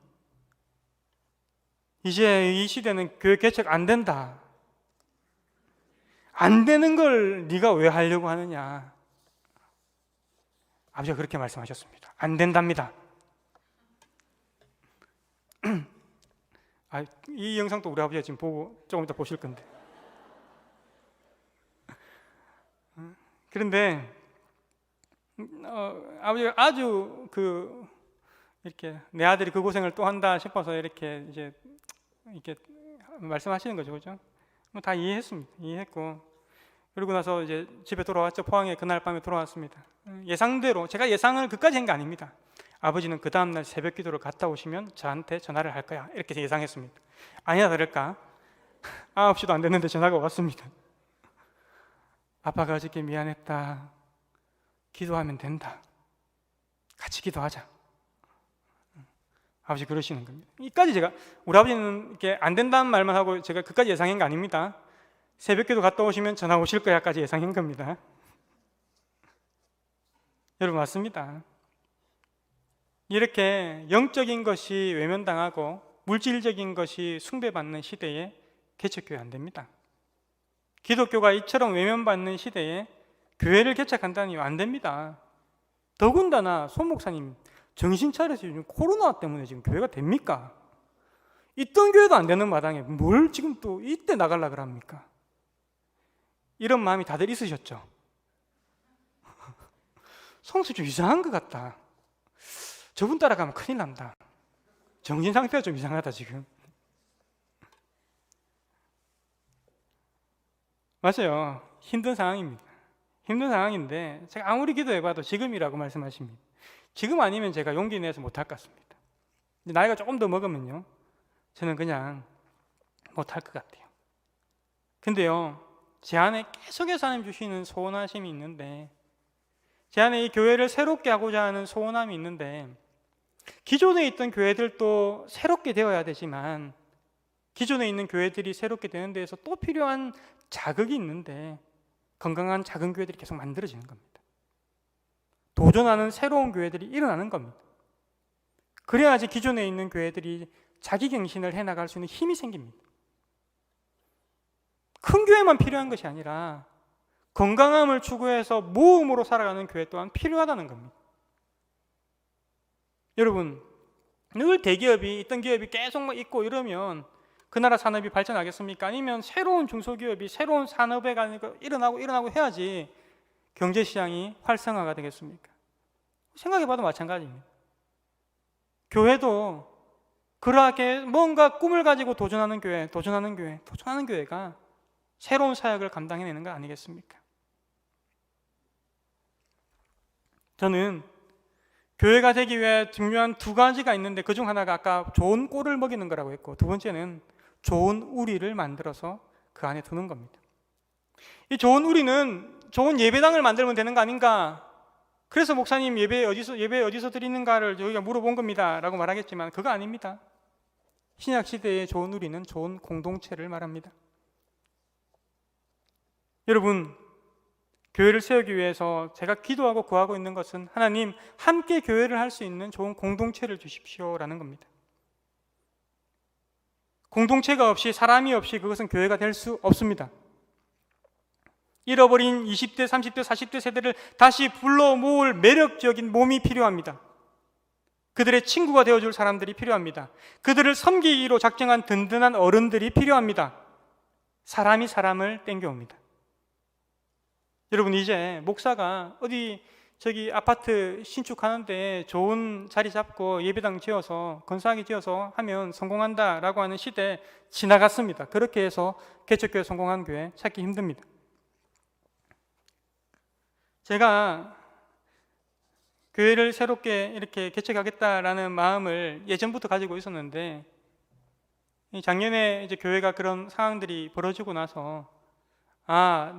이제 이 시대는 교회 개척 안 된다. 안 되는 걸 네가 왜 하려고 하느냐. 아버지가 그렇게 말씀하셨습니다. 안 된답니다. 이 영상도 우리 아버지가 지금 보고 조금 이따 보실 건데. 그런데 아버지가 아주 이렇게 내 아들이 그 고생을 또 한다 싶어서 이렇게 말씀하시는 거죠, 그죠? 뭐 다 이해했습니다. 이해했고 그러고 나서 이제 집에 돌아왔죠. 포항에 그날 밤에 돌아왔습니다. 예상대로 제가 예상을 그까지 한 게 아닙니다. 아버지는 그 다음날 새벽 기도를 갔다 오시면 저한테 전화를 할 거야 이렇게 예상했습니다. 아니나 다를까 9시도 안 됐는데 전화가 왔습니다. 아빠가 어저께 미안했다. 기도하면 된다. 같이 기도하자. 아버지 그러시는 겁니다. 이까지 제가 우리 아버지는 이렇게 안 된다는 말만 하고 제가 그까지 예상한 게 아닙니다. 새벽기도 갔다 오시면 전화 오실 거야까지 예상한 겁니다. 여러분 맞습니다. 이렇게 영적인 것이 외면당하고 물질적인 것이 숭배받는 시대에 개척교회 안 됩니다. 기독교가 이처럼 외면받는 시대에 교회를 개척한다니 안 됩니다. 더군다나 손 목사님 정신 차려서 지금 코로나 때문에 지금 교회가 됩니까? 있던 교회도 안 되는 마당에 뭘 지금 또 이때 나가려고 합니까? 이런 마음이 다들 있으셨죠? 성수 좀 이상한 것 같다. 저분 따라가면 큰일 난다. 정신 상태가 좀 이상하다 지금. 맞아요. 힘든 상황입니다. 힘든 상황인데 제가 아무리 기도해봐도 지금이라고 말씀하십니다. 지금 아니면 제가 용기 내서 못할 것 같습니다. 나이가 조금 더 먹으면요 저는 그냥 못할 것 같아요. 근데요 제 안에 계속해서 하나님 주시는 소원하심이 있는데 제 안에 이 교회를 새롭게 하고자 하는 소원함이 있는데 기존에 있던 교회들도 새롭게 되어야 되지만 기존에 있는 교회들이 새롭게 되는 데에서 또 필요한 자극이 있는데 건강한 작은 교회들이 계속 만들어지는 겁니다. 도전하는 새로운 교회들이 일어나는 겁니다. 그래야지 기존에 있는 교회들이 자기 갱신을 해나갈 수 있는 힘이 생깁니다. 큰 교회만 필요한 것이 아니라 건강함을 추구해서 모험으로 살아가는 교회 또한 필요하다는 겁니다. 여러분, 늘 대기업이 있던 기업이 계속 있고 이러면 그 나라 산업이 발전하겠습니까? 아니면 새로운 중소기업이 새로운 산업에 일어나고 해야지 경제시장이 활성화가 되겠습니까? 생각해봐도 마찬가지입니다. 교회도 그러하게 뭔가 꿈을 가지고 도전하는 교회가 새로운 사역을 감당해내는 거 아니겠습니까? 저는 교회가 되기 위해 중요한 두 가지가 있는데 그중 하나가 아까 좋은 꼴을 먹이는 거라고 했고 두 번째는 좋은 우리를 만들어서 그 안에 두는 겁니다. 이 좋은 우리는 좋은 예배당을 만들면 되는 거 아닌가? 그래서 목사님 예배 어디서 드리는가를 저희가 물어본 겁니다 라고 말하겠지만 그거 아닙니다. 신약 시대의 좋은 우리는 좋은 공동체를 말합니다. 여러분, 교회를 세우기 위해서 제가 기도하고 구하고 있는 것은 하나님 함께 교회를 할 수 있는 좋은 공동체를 주십시오라는 겁니다. 공동체가 없이 사람이 없이 그것은 교회가 될 수 없습니다. 잃어버린 20대, 30대, 40대 세대를 다시 불러 모을 매력적인 몸이 필요합니다. 그들의 친구가 되어줄 사람들이 필요합니다. 그들을 섬기기로 작정한 든든한 어른들이 필요합니다. 사람이 사람을 땡겨옵니다. 여러분 이제 목사가 어디 저기 아파트 신축하는데 좋은 자리 잡고 예배당 지어서 건사하게 지어서 하면 성공한다라고 하는 시대 지나갔습니다. 그렇게 해서 개척교회 성공한 교회 찾기 힘듭니다. 제가 교회를 새롭게 이렇게 개척하겠다라는 마음을 예전부터 가지고 있었는데 작년에 이제 교회가 그런 상황들이 벌어지고 나서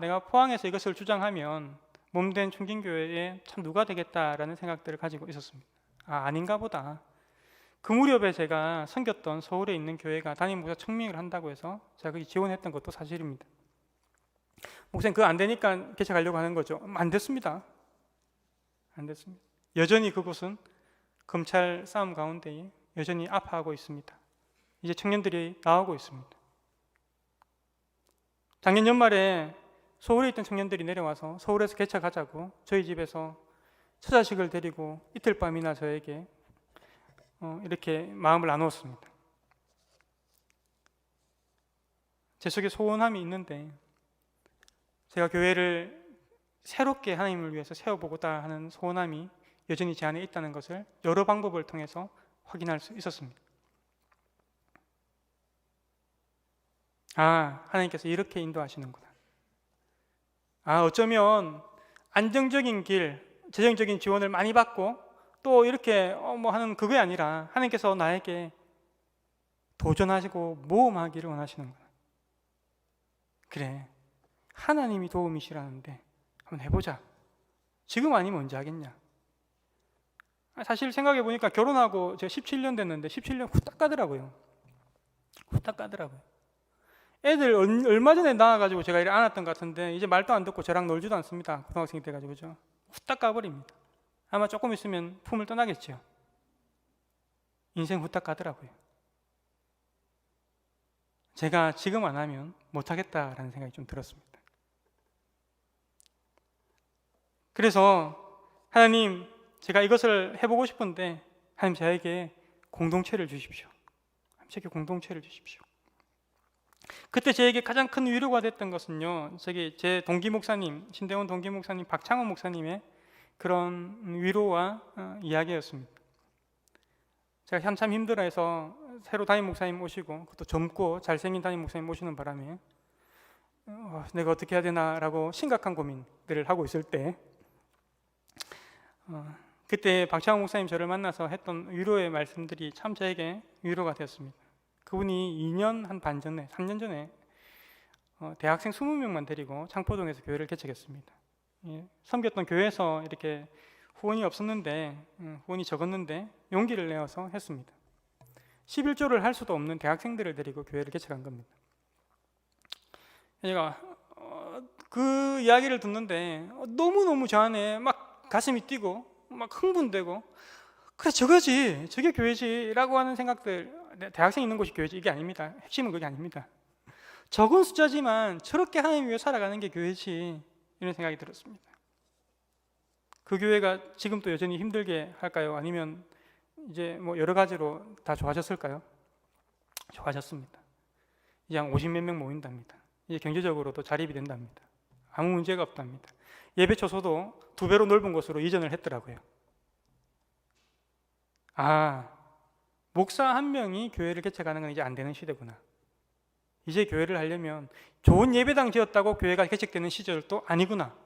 내가 포항에서 이것을 주장하면 몸된 충진교회에 참 누가 되겠다라는 생각들을 가지고 있었습니다. 아닌가 보다. 그 무렵에 제가 섬겼던 서울에 있는 교회가 담임 목사 청명을 한다고 해서 제가 거기 지원했던 것도 사실입니다. 목사님 그거 안 되니까 개척하려고 하는 거죠. 안 됐습니다. 안 됐습니다. 여전히 그곳은 검찰 싸움 가운데 여전히 아파하고 있습니다. 이제 청년들이 나오고 있습니다. 작년 연말에 서울에 있던 청년들이 내려와서 서울에서 개척하자고 저희 집에서 처자식을 데리고 이틀 밤이나 저에게 이렇게 마음을 나누었습니다. 제 속에 소원함이 있는데 제가 교회를 새롭게 하나님을 위해서 세워보고자 하는 소원함이 여전히 제 안에 있다는 것을 여러 방법을 통해서 확인할 수 있었습니다. 하나님께서 이렇게 인도하시는구나. 어쩌면 안정적인 길, 재정적인 지원을 많이 받고 또 이렇게 하는 그게 아니라 하나님께서 나에게 도전하시고 모험하기를 원하시는구나. 그래, 하나님이 도움이시라는데 한번 해보자. 지금 아니면 언제 하겠냐. 사실 생각해 보니까 결혼하고 제가 17년 됐는데 17년 후딱 가더라고요. 후딱 가더라고요. 애들 얼마 전에 낳아가지고 제가 이래 안았던 것 같은데 이제 말도 안 듣고 저랑 놀지도 않습니다. 고등학생 돼가지고 그죠? 후딱 가버립니다. 아마 조금 있으면 품을 떠나겠죠. 인생 후딱 가더라고요. 제가 지금 안 하면 못하겠다라는 생각이 좀 들었습니다. 그래서 하나님, 제가 이것을 해보고 싶은데 하나님 저에게 공동체를 주십시오. 저에게 공동체를 주십시오. 그때 저에게 가장 큰 위로가 됐던 것은요, 제 동기 목사님, 신대원 동기 목사님 박창원 목사님의 그런 위로와 이야기였습니다. 제가 한참 힘들어해서 새로 담임 목사님 모시고, 그것도 젊고 잘생긴 담임 목사님 모시는 바람에 내가 어떻게 해야 되나라고 심각한 고민들을 하고 있을 때 그때 박창원 목사님 저를 만나서 했던 위로의 말씀들이 참 저에게 위로가 되었습니다. 그분이 2년 한 반 전에, 3년 전에 대학생 20명만 데리고 창포동에서 교회를 개척했습니다. 섬겼던 교회에서 이렇게 후원이 없었는데, 후원이 적었는데 용기를 내어서 했습니다. 11조를 할 수도 없는 대학생들을 데리고 교회를 개척한 겁니다. 제가 그 이야기를 듣는데 너무너무 저 안에 막 가슴이 뛰고 막 흥분되고, 그래 저거지, 저게 교회지 라고 하는 생각들. 대학생 있는 곳이 교회지, 이게 아닙니다. 핵심은 그게 아닙니다. 적은 숫자지만 저렇게 하나님 위해 살아가는 게 교회지, 이런 생각이 들었습니다. 그 교회가 지금 또 여전히 힘들게 할까요? 아니면 이제 여러 가지로 다 좋아졌을까요? 좋아졌습니다. 이제 한 50몇 명 모인답니다. 이제 경제적으로도 자립이 된답니다. 아무 문제가 없답니다. 예배 초소도 2배로 넓은 곳으로 이전을 했더라고요. 목사 한 명이 교회를 개척하는 건 이제 안 되는 시대구나. 이제 교회를 하려면 좋은 예배당 지었다고 교회가 개척되는 시절도 아니구나.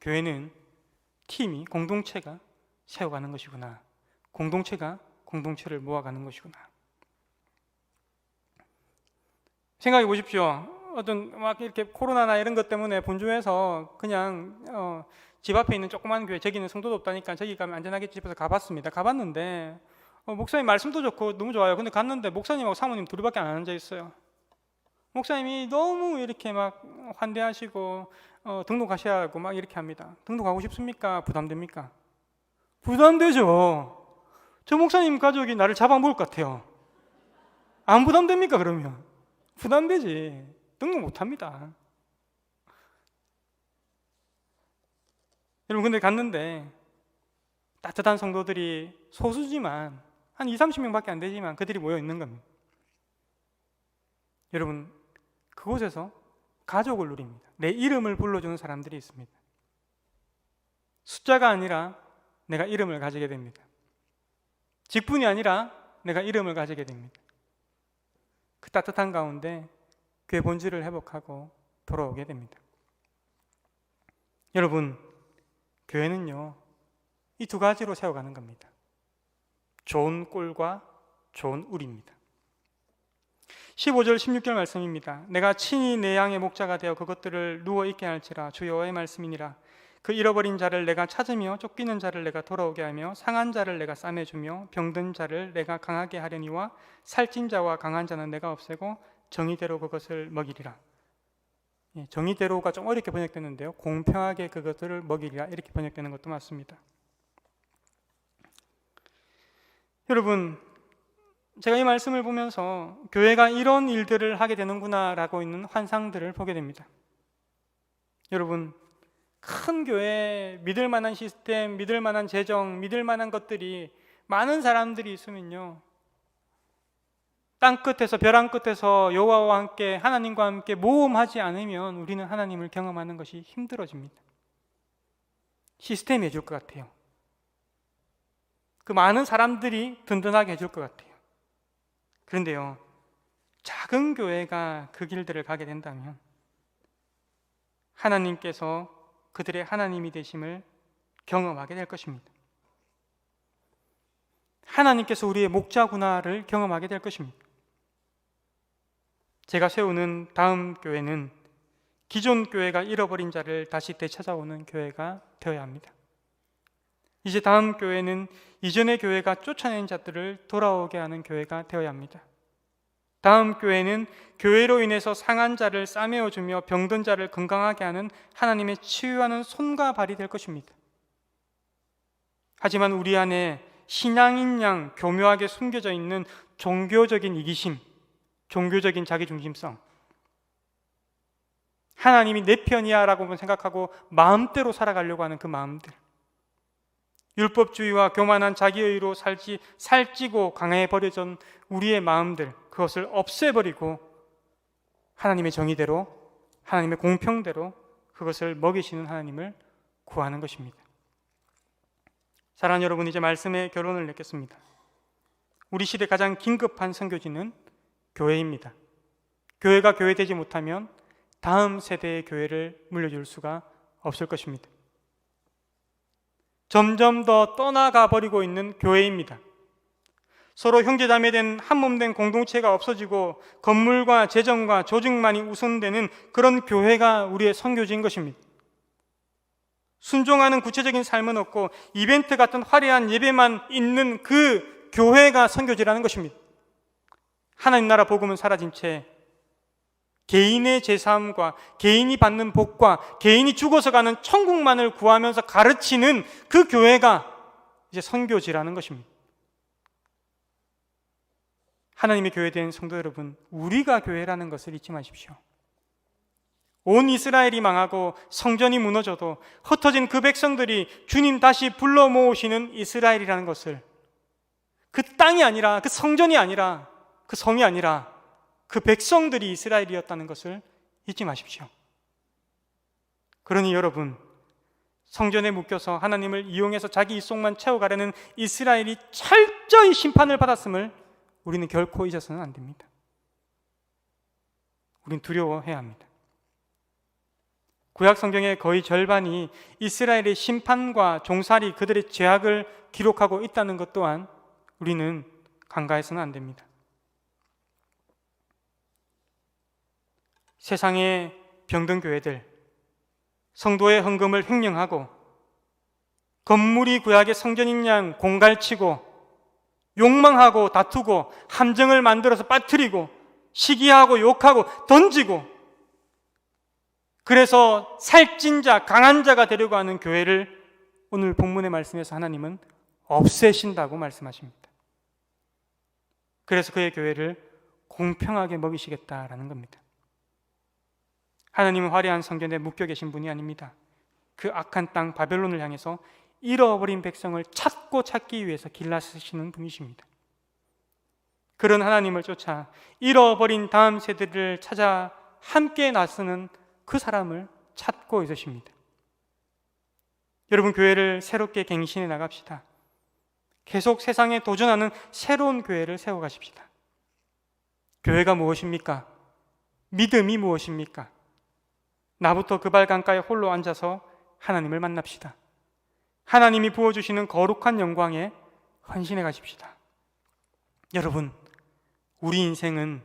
교회는 팀이, 공동체가 세워가는 것이구나. 공동체가 공동체를 모아가는 것이구나. 생각해 보십시오. 어떤 막 이렇게 코로나나 이런 것 때문에 분주해서 그냥 집 앞에 있는 조그만 교회, 저기는 성도도 없다니까 저기 가면 안전하겠지 싶어서 가봤습니다. 가봤는데 목사님 말씀도 좋고 너무 좋아요. 근데 갔는데 목사님하고 사모님 둘이밖에 안 앉아 있어요. 목사님이 너무 이렇게 막 환대하시고 등록하셔야 하고 막 이렇게 합니다. 등록하고 싶습니까? 부담됩니까? 부담되죠. 저 목사님 가족이 나를 잡아먹을 것 같아요. 안 부담됩니까 그러면? 부담되지. 등록 못합니다. 여러분, 근데 갔는데 따뜻한 성도들이 소수지만 한 20-30명밖에 안 되지만 그들이 모여 있는 겁니다. 여러분, 그곳에서 가족을 누립니다. 내 이름을 불러주는 사람들이 있습니다. 숫자가 아니라 내가 이름을 가지게 됩니다. 직분이 아니라 내가 이름을 가지게 됩니다. 그 따뜻한 가운데 교회 본질을 회복하고 돌아오게 됩니다. 여러분, 교회는요, 이 2가지로 세워가는 겁니다. 좋은 꼴과 좋은 우리입니다. 15절 16절 말씀입니다. 내가 친히 내 양의 목자가 되어 그것들을 누워있게 할지라 주 여호와의 말씀이니라. 그 잃어버린 자를 내가 찾으며 쫓기는 자를 내가 돌아오게 하며 상한 자를 내가 싸매주며 병든 자를 내가 강하게 하려니와 살찐 자와 강한 자는 내가 없애고 정의대로 그것을 먹이리라. 정의대로가 좀 어렵게 번역되는데요, 공평하게 그것들을 먹이리라 이렇게 번역되는 것도 맞습니다. 여러분, 제가 이 말씀을 보면서 교회가 이런 일들을 하게 되는구나 라고 있는 환상들을 보게 됩니다. 여러분, 큰 교회, 믿을 만한 시스템, 믿을 만한 재정, 믿을 만한 것들이 많은 사람들이 있으면요, 땅 끝에서, 벼랑 끝에서 여호와와 함께, 하나님과 함께 모험하지 않으면 우리는 하나님을 경험하는 것이 힘들어집니다. 시스템이 해줄 것 같아요. 그 많은 사람들이 든든하게 해줄 것 같아요. 그런데요, 작은 교회가 그 길들을 가게 된다면 하나님께서 그들의 하나님이 되심을 경험하게 될 것입니다. 하나님께서 우리의 목자구나를 경험하게 될 것입니다. 제가 세우는 다음 교회는 기존 교회가 잃어버린 자를 다시 되찾아오는 교회가 되어야 합니다. 이제 다음 교회는 이전의 교회가 쫓아낸 자들을 돌아오게 하는 교회가 되어야 합니다. 다음 교회는 교회로 인해서 상한 자를 싸매어주며 병든 자를 건강하게 하는 하나님의 치유하는 손과 발이 될 것입니다. 하지만 우리 안에 신앙인 양 교묘하게 숨겨져 있는 종교적인 이기심, 종교적인 자기중심성, 하나님이 내 편이야 라고 생각하고 마음대로 살아가려고 하는 그 마음들, 율법주의와 교만한 자기의로 살찌고 강해버려진 우리의 마음들, 그것을 없애버리고 하나님의 정의대로, 하나님의 공평대로 그것을 먹이시는 하나님을 구하는 것입니다. 사랑하는 여러분, 이제 말씀의 결론을 맺겠습니다. 우리 시대 가장 긴급한 선교지는 교회입니다. 교회가 교회되지 못하면 다음 세대의 교회를 물려줄 수가 없을 것입니다. 점점 더 떠나가 버리고 있는 교회입니다. 서로 형제자매된 한몸된 공동체가 없어지고 건물과 재정과 조직만이 우선되는 그런 교회가 우리의 선교지인 것입니다. 순종하는 구체적인 삶은 없고 이벤트 같은 화려한 예배만 있는 그 교회가 선교지라는 것입니다. 하나님 나라 복음은 사라진 채 개인의 제사함과 개인이 받는 복과 개인이 죽어서 가는 천국만을 구하면서 가르치는 그 교회가 이제 선교지라는 것입니다. 하나님의 교회된 성도 여러분, 우리가 교회라는 것을 잊지 마십시오. 온 이스라엘이 망하고 성전이 무너져도 흩어진 그 백성들이 주님 다시 불러 모으시는 이스라엘이라는 것을, 그 땅이 아니라, 그 성전이 아니라, 그 성이 아니라 그 백성들이 이스라엘이었다는 것을 잊지 마십시오. 그러니 여러분, 성전에 묶여서 하나님을 이용해서 자기 입속만 채워가려는 이스라엘이 철저히 심판을 받았음을 우리는 결코 잊어서는 안 됩니다. 우린 두려워해야 합니다. 구약 성경의 거의 절반이 이스라엘의 심판과 종살이, 그들의 죄악을 기록하고 있다는 것 또한 우리는 간과해서는 안 됩니다. 세상의 병든 교회들, 성도의 헌금을 횡령하고 건물이 구약의 성전인 양 공갈치고 욕망하고 다투고 함정을 만들어서 빠뜨리고 시기하고 욕하고 던지고, 그래서 살찐 자, 강한 자가 되려고 하는 교회를 오늘 본문의 말씀에서 하나님은 없애신다고 말씀하십니다. 그래서 그의 교회를 공평하게 먹이시겠다라는 겁니다. 하나님은 화려한 성전에 묶여 계신 분이 아닙니다. 그 악한 땅 바벨론을 향해서 잃어버린 백성을 찾기 위해서 길러쓰시는 분이십니다. 그런 하나님을 쫓아 잃어버린 다음 세대를 찾아 함께 나서는 그 사람을 찾고 있으십니다. 여러분, 교회를 새롭게 갱신해 나갑시다. 계속 세상에 도전하는 새로운 교회를 세워가십시다. 교회가 무엇입니까? 믿음이 무엇입니까? 나부터 그 발 강가에 홀로 앉아서 하나님을 만납시다. 하나님이 부어주시는 거룩한 영광에 헌신해 가십시다. 여러분, 우리 인생은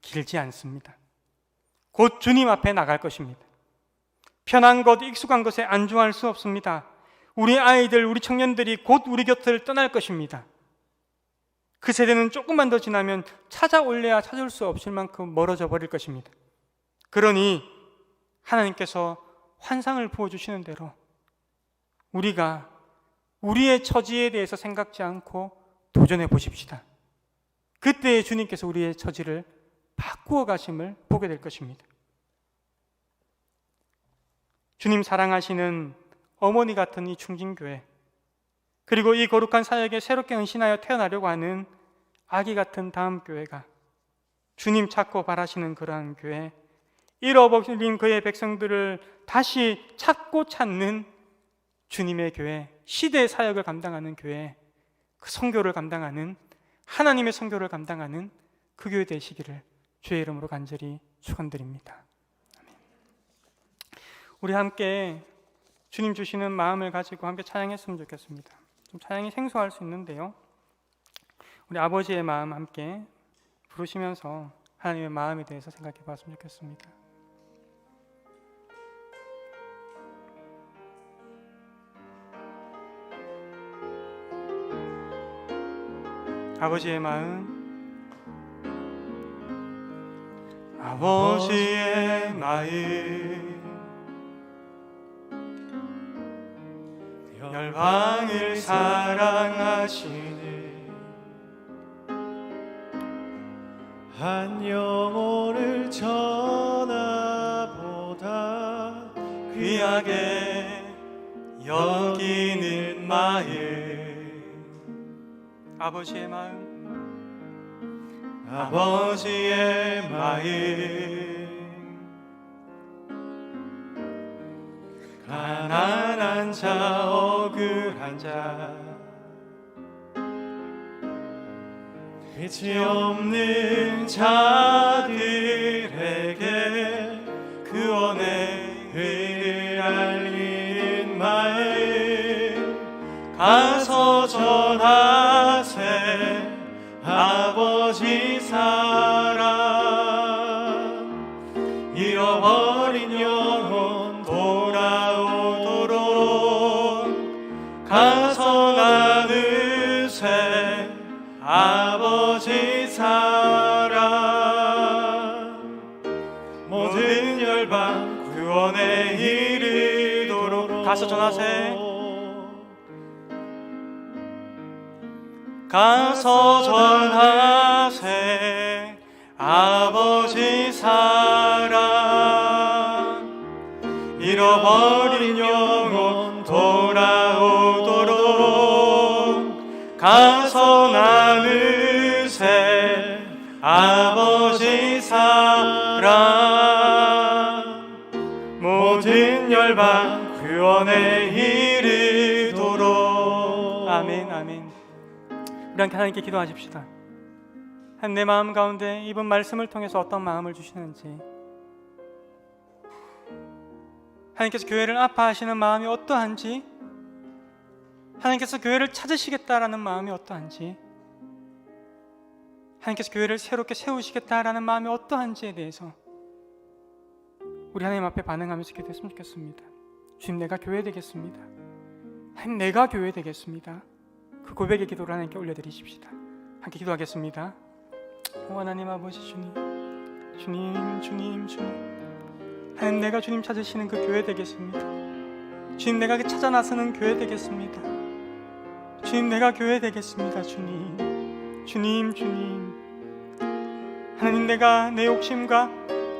길지 않습니다. 곧 주님 앞에 나갈 것입니다. 편한 것, 익숙한 것에 안주할 수 없습니다. 우리 아이들, 우리 청년들이 곧 우리 곁을 떠날 것입니다. 그 세대는 조금만 더 지나면 찾아올래야 찾을 수 없을 만큼 멀어져 버릴 것입니다. 그러니 하나님께서 환상을 부어주시는 대로 우리가 우리의 처지에 대해서 생각지 않고 도전해 보십시다. 그때 주님께서 우리의 처지를 바꾸어 가심을 보게 될 것입니다. 주님 사랑하시는 어머니 같은 이 충진교회, 그리고 이 거룩한 사역에 새롭게 헌신하여 태어나려고 하는 아기 같은 다음 교회가 주님 찾고 바라시는 그러한 교회, 잃어버린 그의 백성들을 다시 찾고 찾는 주님의 교회, 시대의 사역을 감당하는 교회, 그 선교를 감당하는, 하나님의 선교를 감당하는 그 교회 되시기를 주의 이름으로 간절히 축원드립니다. 아멘. 우리 함께 주님 주시는 마음을 가지고 함께 찬양했으면 좋겠습니다. 좀 찬양이 생소할 수 있는데요, 우리 아버지의 마음 함께 부르시면서 하나님의 마음에 대해서 생각해 봤으면 좋겠습니다. 아버지의 마음, 아버지의 마음, 열방을 사랑하시는 한 영혼을 전하보다 귀하게 여기는 마음, 아버지의 마음, 아버지의 마음, 가난한 자 억울한 자 빛이 없는 자들에게 구원의 의를 알리는 마음, 가서 전하세 아버지 사랑, 잃어버린 영혼 돌아오도록 가서 나누세 아버지 사랑, 모든 열방 구원에 이르도록 가서 전하세, 가서 전하세 아버지 사랑, 잃어버린 영혼 돌아오도록 가서 나누세 아버지 사랑, 모든 열방 구원에 이르도록. 아멘, 아멘. 우리 함께 하나님께 기도하십시다. 내 마음 가운데 이번 말씀을 통해서 어떤 마음을 주시는지, 하나님께서 교회를 아파하시는 마음이 어떠한지, 하나님께서 교회를 찾으시겠다라는 마음이 어떠한지, 하나님께서 교회를 새롭게 세우시겠다라는 마음이 어떠한지에 대해서 우리 하나님 앞에 반응하면서 기도했으면 좋겠습니다. 주님, 내가 교회 되겠습니다. 하나님, 내가 교회 되겠습니다. 그 고백의 기도를 하나님께 올려드리십시다. 함께 기도하겠습니다. 오 하나님 아버지, 주님, 주님, 주님, 주님, 하나님, 내가 주님 찾으시는 그 교회 되겠습니다. 주님, 내가 찾아 나서는 교회 되겠습니다. 주님, 내가 교회 되겠습니다. 주님, 주님, 주님, 하나님, 내가 내 욕심과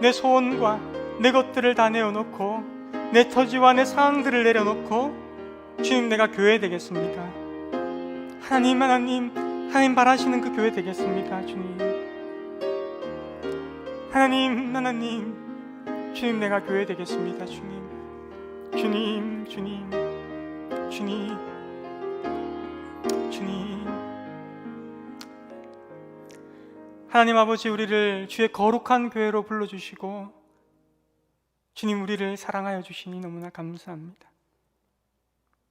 내 소원과 내 것들을 다 내어놓고, 내 터지와 내 상황들을 내려놓고 주님, 내가 교회 되겠습니다. 하나님, 하나님 바라시는 그 교회 되겠습니다. 주님, 하나님, 주님, 내가 교회 되겠습니다. 주님, 주님, 주님, 주님, 주님. 하나님 아버지, 우리를 주의 거룩한 교회로 불러주시고 주님, 우리를 사랑하여 주시니 너무나 감사합니다.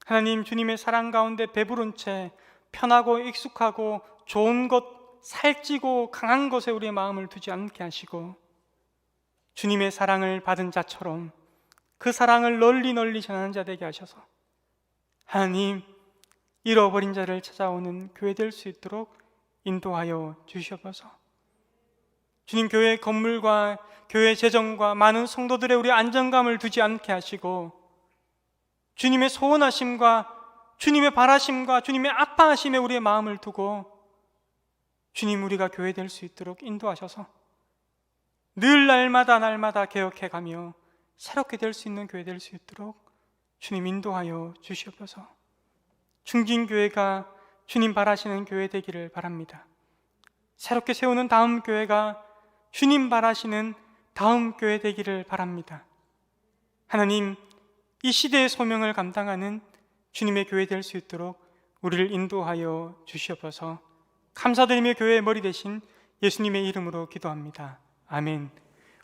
하나님, 주님의 사랑 가운데 배부른 채 편하고 익숙하고 좋은 것, 살찌고 강한 것에 우리의 마음을 두지 않게 하시고, 주님의 사랑을 받은 자처럼 그 사랑을 널리 널리 전하는 자 되게 하셔서 하나님, 잃어버린 자를 찾아오는 교회 될 수 있도록 인도하여 주시옵소서. 주님, 교회 건물과 교회 재정과 많은 성도들의 우리 안정감을 두지 않게 하시고, 주님의 소원하심과 주님의 바라심과 주님의 아파하심에 우리의 마음을 두고 주님, 우리가 교회 될 수 있도록 인도하셔서 늘 날마다 개혁해가며 새롭게 될 수 있는 교회 될 수 있도록 주님 인도하여 주시옵소서. 중진교회가 주님 바라시는 교회 되기를 바랍니다. 새롭게 세우는 다음 교회가 주님 바라시는 다음 교회 되기를 바랍니다. 하나님, 이 시대의 소명을 감당하는 주님의 교회 될 수 있도록 우리를 인도하여 주시옵소서. 감사드리며 교회의 머리 되신 예수님의 이름으로 기도합니다. 아멘.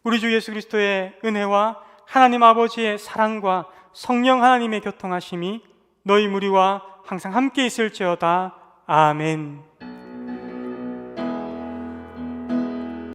우리 주 예수 그리스도의 은혜와 하나님 아버지의 사랑과 성령 하나님의 교통하심이 너희 무리와 항상 함께 있을지어다. 아멘.